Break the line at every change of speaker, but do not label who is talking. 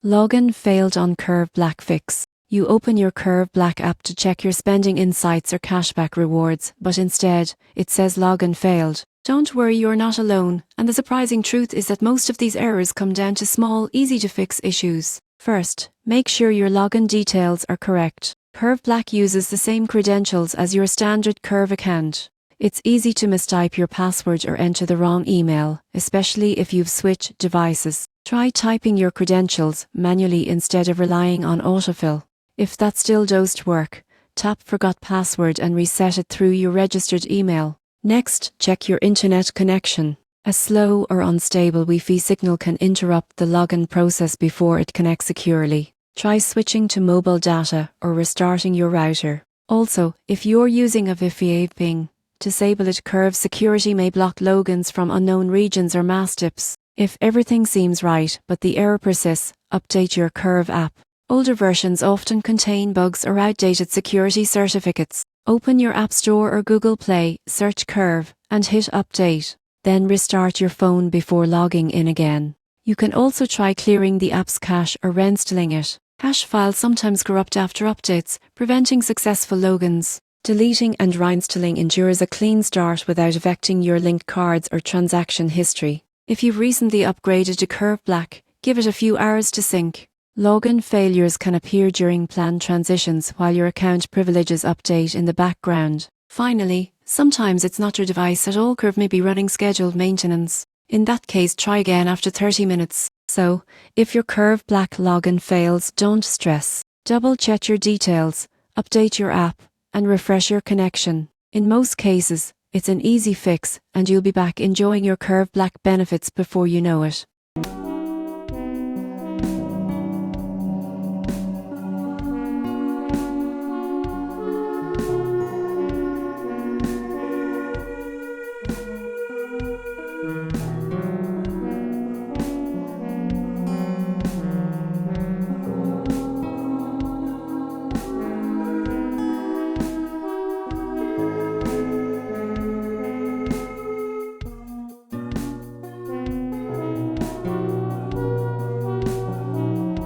Login failed on Curve Black fix. You open your Curve Black app to check your spending insights or cashback rewards, but instead, it says login failed. Don't worry, you're not alone, and the surprising truth is that most of these errors come down to small, easy-to-fix issues. First, make sure your login details are correct. Curve Black uses the same credentials as your standard Curve account. It's easy to mistype your password or enter the wrong email, especially if you've switched devices. Try typing your credentials manually instead of relying on autofill. If that still doesn't work, tap Forgot Password and reset it through your registered email. Next, check your internet connection. A slow or unstable Wi-Fi signal can interrupt the login process before it connects securely. Try switching to mobile data or restarting your router. Also, if you're using a VPN ping, disable it. Curve security may block logins from unknown regions or mass tips. If everything seems right but the error persists, update your Curve app. Older versions often contain bugs or outdated security certificates. Open your App Store or Google Play, search Curve, and hit Update. Then restart your phone before logging in again. You can also try clearing the app's cache or reinstalling it. Cache files sometimes corrupt after updates, preventing successful logins. Deleting and reinstalling ensures a clean start without affecting your linked cards or transaction history. If you've recently upgraded to Curve Black, give it a few hours to sync. Login failures can appear during planned transitions while your account privileges update in the background. Finally, sometimes it's not your device at all. Curve may be running scheduled maintenance. In that case, try again after 30 minutes. So, if your Curve Black login fails, don't stress. Double-check your details, update your app, and refresh your connection. In most cases, it's an easy fix and you'll be back enjoying your Curve Black benefits before you know it.